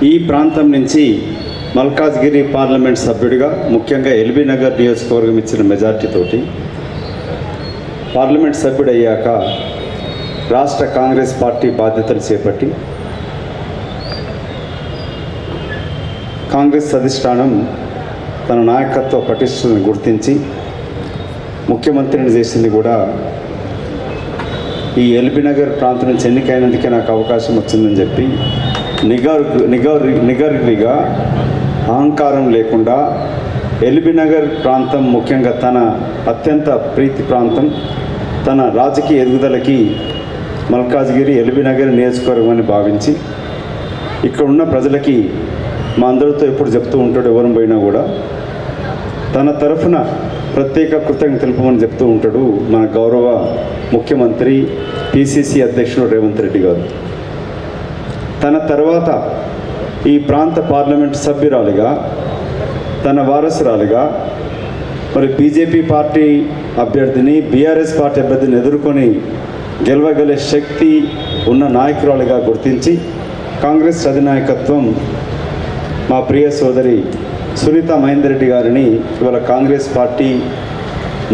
ఈ ప్రాంతం నుంచి మల్కాజ్గిరి పార్లమెంట్ సభ్యుడిగా ముఖ్యంగా ఎల్బీ నగర్ నియోజకవర్గం ఇచ్చిన మెజార్టీతోటి పార్లమెంట్ సభ్యుడయ్యాక రాష్ట్ర కాంగ్రెస్ పార్టీ బాధ్యతలు చేపట్టి కాంగ్రెస్ అధిష్టానం తన నాయకత్వ పటిష్టతను గుర్తించి ముఖ్యమంత్రిని చేసింది కూడా ఈ ఎల్బీ నగర్ ప్రాంతం నుంచి ఎన్నికైనందుకే నాకు అవకాశం వచ్చిందని చెప్పి నిగర్విగా అహంకారం లేకుండా ఎల్బీ నగర్ ప్రాంతం ముఖ్యంగా తన అత్యంత ప్రీతి ప్రాంతం, తన రాజకీయ ఎదుగుదలకి మల్కాజ్గిరి ఎల్బీ నగర్ నియోజకవర్గం అని భావించి ఇక్కడ ఉన్న ప్రజలకి మా అందరితో ఎప్పుడు చెప్తూ ఉంటాడు, ఎవరు పోయినా కూడా తన తరఫున ప్రత్యేక కృతజ్ఞత తెలుపమని చెప్తూ ఉంటాడు మన గౌరవ ముఖ్యమంత్రి పిసిసి అధ్యక్షుడు రేవంత్ రెడ్డి గారు. తన తర్వాత ఈ ప్రాంత పార్లమెంట్ సభ్యురాలిగా, తన వారసురాలిగా మరి బీజేపీ పార్టీ అభ్యర్థిని, బీఆర్ఎస్ పార్టీ అభ్యర్థిని ఎదుర్కొని గెలవగలే శక్తి ఉన్న నాయకురాలిగా గుర్తించి కాంగ్రెస్ అధినాయకత్వం మా ప్రియ సోదరి సునీత మహేందర్ రెడ్డి గారిని ఇవాళ కాంగ్రెస్ పార్టీ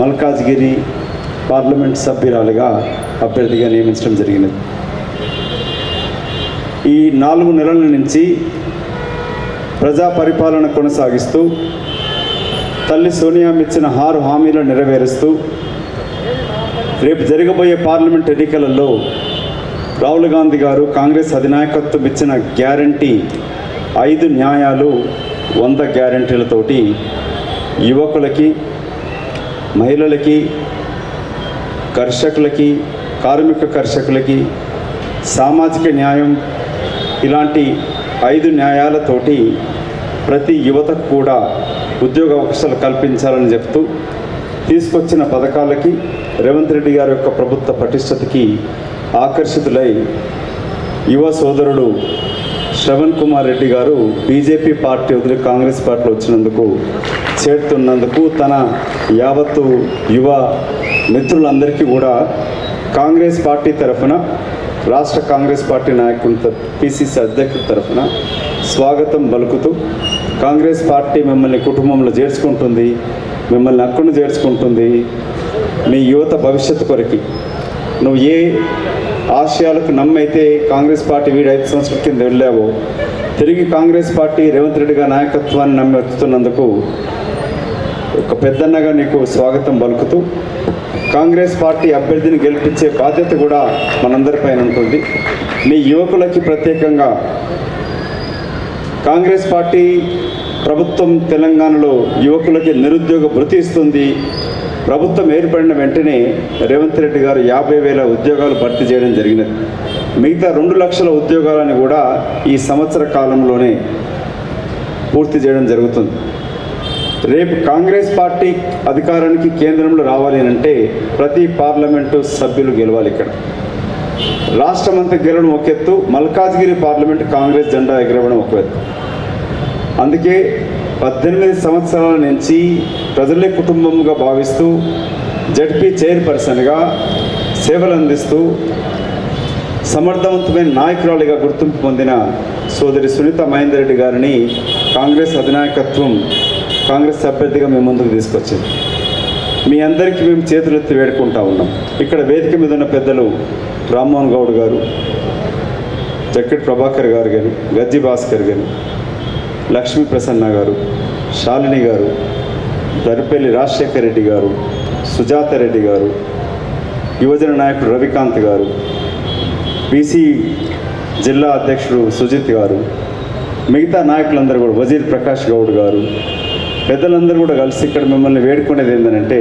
మల్కాజ్గిరి పార్లమెంట్ సభ్యురాలిగా అభ్యర్థిగా నియమించడం జరిగినది. ఈ 4 నెలల నుంచి ప్రజా పరిపాలన కొనసాగిస్తూ తల్లి సోనియా ఇచ్చిన 6 హామీలను నెరవేరుస్తూ రేపు జరగబోయే పార్లమెంట్ ఎన్నికలలో రాహుల్ గాంధీ గారు కాంగ్రెస్ అధినాయకత్వం ఇచ్చిన గ్యారంటీ 5 న్యాయాలు 100 గ్యారంటీలతోటి యువకులకి, మహిళలకి, కర్షకులకి, కార్మిక కర్షకులకి సామాజిక న్యాయం ఇలాంటి 5 న్యాయాలతోటి ప్రతి యువతకు కూడా ఉద్యోగ అవకాశాలు కల్పించాలని చెప్తూ తీసుకొచ్చిన పథకాలకి రేవంత్ రెడ్డి గారి యొక్క ప్రభుత్వ పటిష్టతకి ఆకర్షితులై యువ సోదరుడు శ్రవణ్ కుమార్ రెడ్డి గారు బీజేపీ పార్టీ వదిలి కాంగ్రెస్ పార్టీలో వచ్చినందుకు, చేరుతున్నందుకు తన యావత్తు యువ మిత్రులందరికీ కూడా కాంగ్రెస్ పార్టీ తరఫున, రాష్ట్ర కాంగ్రెస్ పార్టీ నాయకుల పిసిసి అధ్యక్షుల తరఫున స్వాగతం పలుకుతూ, కాంగ్రెస్ పార్టీ మిమ్మల్ని కుటుంబంలో చేర్చుకుంటుంది, మిమ్మల్ని అక్కును చేర్చుకుంటుంది. మీ యువత భవిష్యత్తు కొరకి నువ్వు ఏ ఆశయాలకు నమ్మైతే కాంగ్రెస్ పార్టీ 5 సంవత్సరాల కింద వెళ్ళావో తిరిగి కాంగ్రెస్ పార్టీ రేవంత్ రెడ్డి గారి నాయకత్వాన్ని నమ్మి వస్తున్నందుకు ఒక పెద్దన్నగా నీకు స్వాగతం పలుకుతూ, కాంగ్రెస్ పార్టీ అభ్యర్థిని గెలిపించే బాధ్యత కూడా మనందరిపైన ఉంటుంది. మీ యువకులకి ప్రత్యేకంగా కాంగ్రెస్ పార్టీ ప్రభుత్వం తెలంగాణలో యువకులకి నిరుద్యోగ భృతి ఇస్తుంది. ప్రభుత్వం ఏర్పడిన వెంటనే రేవంత్ రెడ్డి గారు 50,000 ఉద్యోగాలు భర్తీ చేయడం జరిగినది. మిగతా 2 లక్షల ఉద్యోగాలను కూడా ఈ సంవత్సర కాలంలోనే పూర్తి చేయడం జరుగుతుంది. రేపు కాంగ్రెస్ పార్టీ అధికారానికి కేంద్రంలో రావాలి అంటే ప్రతి పార్లమెంటు సభ్యులు గెలవాలి. ఇక్కడ రాష్ట్రమంతా గెలవడం ఒక ఎత్తు, మల్కాజ్గిరి పార్లమెంటు కాంగ్రెస్ జెండా ఎగరవడం ఒక ఎత్తు. అందుకే 18 సంవత్సరాల నుంచి ప్రజలే కుటుంబంగా భావిస్తూ జడ్పీ చైర్పర్సన్గా సేవలు అందిస్తూ సమర్థవంతమైన నాయకురాలిగా గుర్తింపు పొందిన సోదరి సునీత మహేందర్ రెడ్డి గారిని కాంగ్రెస్ అధినాయకత్వం కాంగ్రెస్ అభ్యర్థిగా మేము ముందుకు తీసుకొచ్చింది. మీ అందరికీ మేము చేతులెత్తి వేడుకుంటా ఉన్నాం. ఇక్కడ వేదిక మీద ఉన్న పెద్దలు రామ్మోహన్ గౌడ్ గారు, జక్కటి ప్రభాకర్ గారు కానీ, గజ్జి భాస్కర్ కానీ, లక్ష్మీ ప్రసన్న గారు, శాలిని గారు, దరిపల్లి రాజశేఖర్ రెడ్డి గారు, సుజాత రెడ్డి గారు, యువజన నాయకుడు రవికాంత్ గారు, బీసీ జిల్లా అధ్యక్షుడు సుజిత్ గారు, మిగతా నాయకులందరూ కూడా, వజీర్ ప్రకాష్ గౌడ్ గారు, పెద్దలందరూ కూడా కలిసి ఇక్కడ మిమ్మల్ని వేడుకునేది ఏంటంటే,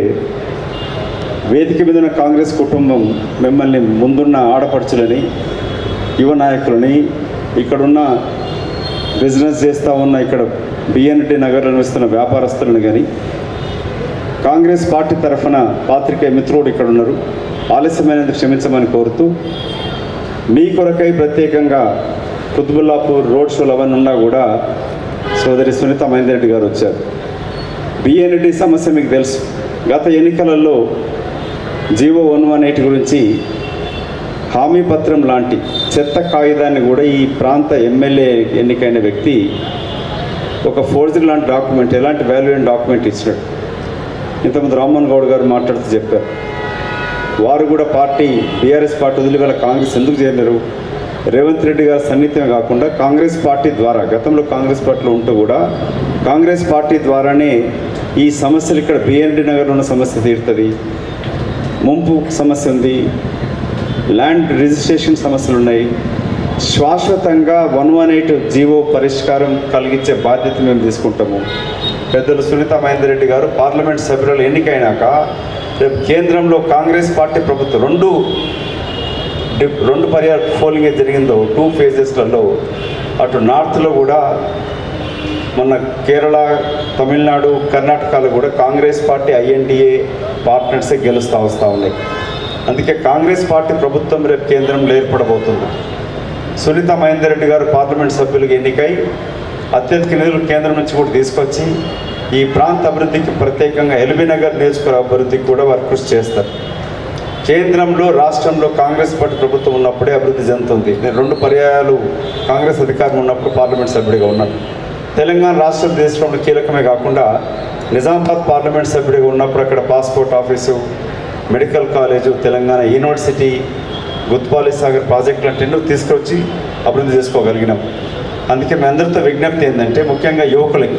వేదిక మీద ఉన్న కాంగ్రెస్ కుటుంబం మిమ్మల్ని ముందున్న ఆడపడుచులని, యువ నాయకులని, ఇక్కడున్న బిజినెస్ చేస్తూ ఉన్న ఇక్కడ బిఎన్టీ నగర్లో నివసిస్తున్న వ్యాపారస్తులను కానీ, కాంగ్రెస్ పార్టీ తరఫున పాత్రికేయ మిత్రుడు ఇక్కడ ఉన్నారు, ఆలస్యమైనందుకు క్షమించమని కోరుతూ, మీ కొరకై ప్రత్యేకంగా కుతుబుల్లాపూర్ రోడ్ షోలు అవన్నీ ఉన్నా కూడా సోదరి సునీత మహేందర్ రెడ్డి గారు వచ్చారు. బిఎన్టీ సమస్య మీకు తెలుసు. గత ఎన్నికలలో జీవో 118 గురించి హామీ పత్రం లాంటి చెత్త కాగితాన్ని కూడా ఈ ప్రాంత ఎమ్మెల్యే ఎన్నికైన వ్యక్తి ఒక ఫోర్జరీ లాంటి డాక్యుమెంట్, ఎలాంటి వాల్యూయబుల్ డాక్యుమెంట్ ఇచ్చినాడు. ఇంతకుముందు రామ్మోహన్ గౌడ్ గారు మాట్లాడుతూ చెప్పారు, వారు కూడా పార్టీ బీఆర్ఎస్ పార్టీ వదిలి వాళ్ళ కాంగ్రెస్ ఎందుకు చేరినారు? రేవంత్ రెడ్డి గారి సన్నిహితం కాకుండా కాంగ్రెస్ పార్టీ ద్వారా, గతంలో కాంగ్రెస్ పార్టీలో ఉంటూ కూడా కాంగ్రెస్ పార్టీ ద్వారానే ఈ సమస్యలు ఇక్కడ బిఎన్డి నగర్లో ఉన్న సమస్య తీరుతుంది, ముంపు సమస్య ఉంది, ల్యాండ్ రిజిస్ట్రేషన్ సమస్యలు ఉన్నాయి, శాశ్వతంగా 118 జీవో పరిష్కారం కలిగించే బాధ్యత మేము తీసుకుంటాము. పెద్దలు సునీత మహేందర్ రెడ్డి గారు పార్లమెంట్ సభ్యులు ఎన్నికైనాక రేపు కేంద్రంలో కాంగ్రెస్ పార్టీ ప్రభుత్వం రెండు పర్యాయ పోలింగ్ జరిగిందో 2 ఫేజెస్లలో, అటు నార్త్లో కూడా మొన్న కేరళ, తమిళనాడు, కర్ణాటకలో కూడా కాంగ్రెస్ పార్టీ INDA పార్ట్నర్సే గెలుస్తూ వస్తూ ఉన్నాయి. అందుకే కాంగ్రెస్ పార్టీ ప్రభుత్వం రేపు కేంద్రంలో ఏర్పడబోతుంది. సునీత మహేందర్ రెడ్డి గారు పార్లమెంట్ సభ్యులుగా ఎన్నికై అత్యధిక నిధులు కేంద్రం నుంచి కూడా తీసుకొచ్చి ఈ ప్రాంత అభివృద్ధికి, ప్రత్యేకంగా ఎల్బీ నగర్ నియోజకవర్గ అభివృద్ధికి కూడా వారు కృషి చేస్తారు. కేంద్రంలో, రాష్ట్రంలో కాంగ్రెస్ పార్టీ ప్రభుత్వం ఉన్నప్పుడే అభివృద్ధి చెందుతుంది. నేను 2 పర్యాయాలు కాంగ్రెస్ అధికారం ఉన్నప్పుడు పార్లమెంట్ సభ్యుడిగా ఉన్నాను. తెలంగాణ రాష్ట్ర దేశంలో కీలకమే కాకుండా నిజామాబాద్ పార్లమెంట్ సభ్యుడిగా ఉన్నప్పుడు అక్కడ passport office, medical college, Telangana university, Guthpali Sagar ప్రాజెక్టులు అంటే తీసుకొచ్చి అభివృద్ధి చేసుకోగలిగినాం. అందుకే మీ అందరితో విజ్ఞప్తి ఏంటంటే, ముఖ్యంగా యువకులకి,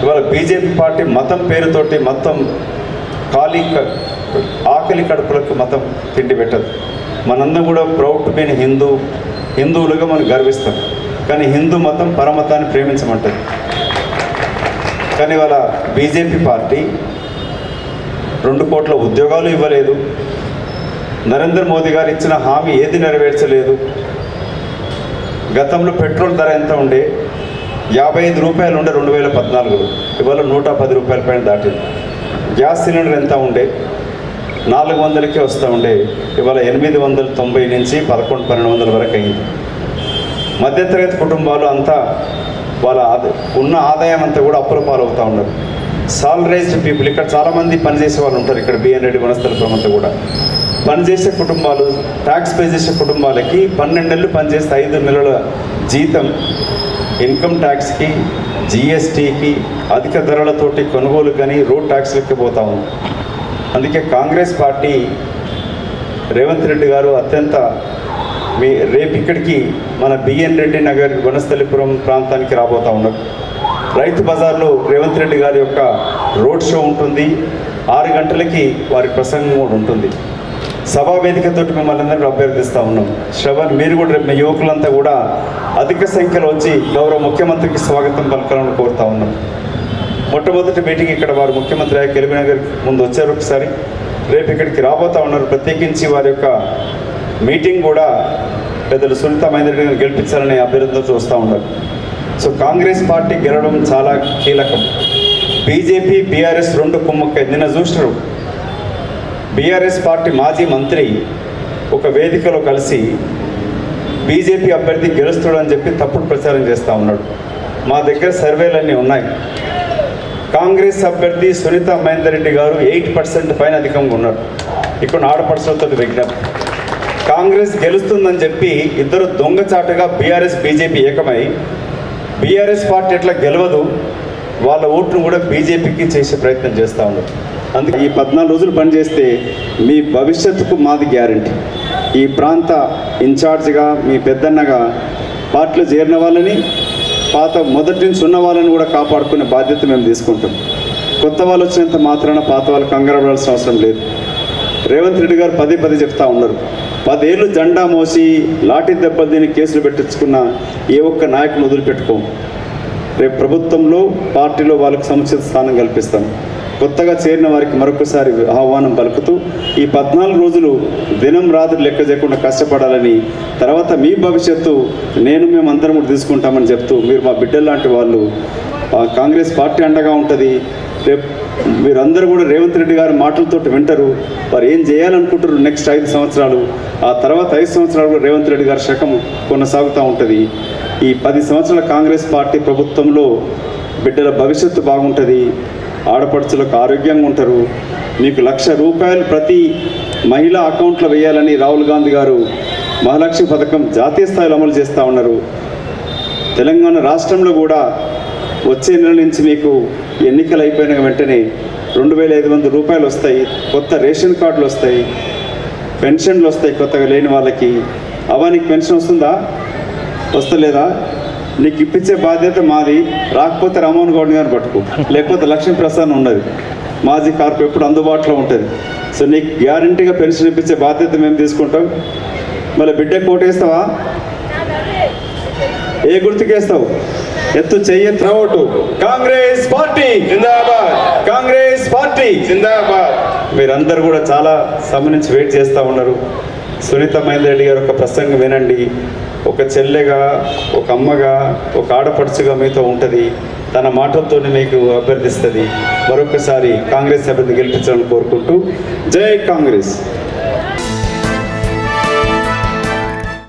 ఇవాళ బీజేపీ పార్టీ మతం పేరుతోటి మొత్తం ఆకలి కడుపులకు మతం తిండి పెట్టదు. మనందరం కూడా ప్రౌడ్ టు బీన్ హిందువులుగా మనం గర్విస్తాం. కానీ హిందూ మతం పరమతాన్ని ప్రేమించమంటుంది. కానీ ఇవాళ బీజేపీ పార్టీ 2 కోట్ల ఉద్యోగాలు ఇవ్వలేదు, నరేంద్ర మోదీ గారు ఇచ్చిన హామీ ఏది నెరవేర్చలేదు. గతంలో పెట్రోల్ ధర ఎంత ఉండే? 55 రూపాయలు ఉండే 2014లో, ఇవాళ 110 రూపాయల పైన దాటింది. గ్యాస్ సిలిండర్ ఎంత ఉండే? 400కే వస్తూ ఉండే, ఇవాళ 890 నుంచి 1100-1200 వరకు అయింది. మధ్యతరగతి కుటుంబాలు అంతా వాళ్ళ ఉన్న ఆదాయం అంతా కూడా అప్పుల పాలవుతూ ఉన్నారు. సాలరైజ్డ్ పీపుల్, ఇక్కడ చాలామంది పనిచేసే వాళ్ళు ఉంటారు. ఇక్కడ బిఎన్ రెడ్డి వనస్థలిపురం అంతా కూడా పనిచేసే కుటుంబాలు, ట్యాక్స్ పే చేసే కుటుంబాలకి 12 నెలలు పనిచేస్తే 5 నెలల జీతం ఇన్కమ్ ట్యాక్స్కి, GSTకి, అధిక ధరలతోటి కొనుగోలు కానీ రోడ్ ట్యాక్స్లకి పోతా ఉంది. అందుకే కాంగ్రెస్ పార్టీ రేవంత్ రెడ్డి గారు రేపు ఇక్కడికి మన బిఎన్ రెడ్డి నగర్ వనస్థలిపురం ప్రాంతానికి రాబోతూ ఉన్నారు. రైతు బజార్లో రేవంత్ రెడ్డి గారి యొక్క రోడ్ షో ఉంటుంది. 6 గంటలకి వారి ప్రసంగం కూడా ఉంటుంది. సభా వేదికతో మిమ్మల్ని అందరూ అభ్యర్థిస్తూ ఉన్నాం. శ్రవణ్, మీరు కూడా రేపు మీ యువకులంతా కూడా అధిక సంఖ్యలో వచ్చి గౌరవ ముఖ్యమంత్రికి స్వాగతం పలకాలని కోరుతా ఉన్నాం. మొట్టమొదటి మీటింగ్ ఇక్కడ వారు ముఖ్యమంత్రి ఎల్బీ నగర్ ముందు వచ్చారు ఒకసారి, రేపు ఇక్కడికి రాబోతూ ఉన్నారు. ప్రత్యేకించి వారి యొక్క మీటింగ్ కూడా పెద్దలు సునీత మహేందర్ రెడ్డి గారిని గెలిపించాలని అభ్యర్థులతో చూస్తూ ఉన్నారు. సో కాంగ్రెస్ పార్టీ గెలవడం చాలా కీలకం. BJP, BRS 2 కుమ్మక్క. నిన్న చూసినారు, బీఆర్ఎస్ పార్టీ మాజీ మంత్రి ఒక వేదికలో కలిసి బీజేపీ అభ్యర్థి గెలుస్తాడని చెప్పి తప్పుడు ప్రచారం చేస్తూ ఉన్నాడు. మా దగ్గర సర్వేలన్నీ ఉన్నాయి. కాంగ్రెస్ అభ్యర్థి సునీత మహేందర్ రెడ్డి గారు 8% పైన అధికంగా ఉన్నారు. ఇక్కడ ఆడపడుచులతో విజ్ఞప్తి, కాంగ్రెస్ గెలుస్తుందని చెప్పి ఇద్దరు దొంగచాటుగా బీఆర్ఎస్, బీజేపీ ఏకమై బీఆర్ఎస్ పార్టీ ఎట్లా గెలవదు, వాళ్ళ ఓట్ను కూడా బీజేపీకి చేసే ప్రయత్నం చేస్తూ ఉన్నారు. అందుకే ఈ 14 రోజులు పనిచేస్తే మీ భవిష్యత్తుకు మాది గ్యారంటీ. ఈ ప్రాంత ఇన్ఛార్జిగా, మీ పెద్దన్నగా పార్టీలో చేరిన వాళ్ళని, మొదటి నుంచి ఉన్న వాళ్ళని కూడా కాపాడుకునే బాధ్యత మేము తీసుకుంటాం. కొత్త వాళ్ళు వచ్చినంత మాత్రాన పాత వాళ్ళు కంగారు పడాల్సిన అవసరం లేదు. రేవంత్ రెడ్డి గారు పదే చెప్తా ఉన్నారు, 10 ఏళ్ళు జెండా మోసి లాఠీ దెబ్బలు దీన్ని కేసులు పెట్టించుకున్న ఏ ఒక్క నాయకుని వదిలిపెట్టుకోం. రేపు ప్రభుత్వంలో, పార్టీలో వాళ్ళకు సముచిత స్థానం కల్పిస్తాం. కొత్తగా చేరిన వారికి మరొకసారి ఆహ్వానం పలుకుతూ ఈ 14 రోజులు దినం రాత్రి లెక్క చేయకుండా కష్టపడాలని, తర్వాత మీ భవిష్యత్తు మేమందరం కూడా తీసుకుంటామని చెప్తూ, మీరు మా బిడ్డల్లాంటి వాళ్ళు, కాంగ్రెస్ పార్టీ అండగా ఉంటుంది. రేపు మీరందరూ కూడా రేవంత్ రెడ్డి గారి మాటలతో వింటారు. వారు ఏం చేయాలనుకుంటారు నెక్స్ట్ 5 సంవత్సరాలు, ఆ తర్వాత 5 సంవత్సరాలు కూడా రేవంత్ రెడ్డి గారి శకం కొనసాగుతూ ఉంటుంది. ఈ 10 సంవత్సరాల కాంగ్రెస్ పార్టీ ప్రభుత్వంలో బిడ్డల భవిష్యత్తు బాగుంటుంది, ఆడపడుచులకు ఆరోగ్యంగా ఉంటారు. మీకు 1,00,000 రూపాయలు ప్రతి మహిళా అకౌంట్లో వేయాలని రాహుల్ గాంధీ గారు మహాలక్ష్మి పథకం జాతీయ స్థాయిలో అమలు చేస్తూ ఉన్నారు. తెలంగాణ రాష్ట్రంలో కూడా వచ్చే నెల నుంచి మీకు ఎన్నికలు అయిపోయిన వెంటనే 2,500 రూపాయలు వస్తాయి, కొత్త రేషన్ కార్డులు వస్తాయి, పెన్షన్లు వస్తాయి కొత్తగా లేని వాళ్ళకి. నీకు పెన్షన్ వస్తుందా, వస్తలేదా? నీకు ఇప్పించే బాధ్యత మాది. రాకపోతే రామ్మోహన్ గౌడ్ గారిని పట్టుకో, లేకపోతే లక్ష్మీప్రసాద్ ఉన్నది, మాజీ కార్పు ఎప్పుడు అందుబాటులో ఉంటుంది. సో నీకు గ్యారంటీగా పెన్షన్ ఇప్పించే బాధ్యత మేము తీసుకుంటాం. మళ్ళీ బిడ్డకు ఓటేస్తావా? ఏ గుర్తుకేస్తావు? ఎత్తు చెయ్యెత్తు ఓటు. కాంగ్రెస్ పార్టీ జిందాబాద్, కాంగ్రెస్ పార్టీ జిందాబాద్. మీరందరూ కూడా చాలా సమయం నుంచి వెయిట్ చేస్తూ ఉన్నారు. సునీత మహేందర్ రెడ్డి గారు ఒక ప్రసంగం వినండి. ఒక చెల్లెగా, ఒక అమ్మగా, ఒక ఆడపడుచుగా మీతో ఉంటుంది. తన మాటలతోనే మీకు అభ్యర్థిస్తుంది. మరొకసారి కాంగ్రెస్ అభ్యర్థి గెలిపించాలని కోరుకుంటూ జై కాంగ్రెస్.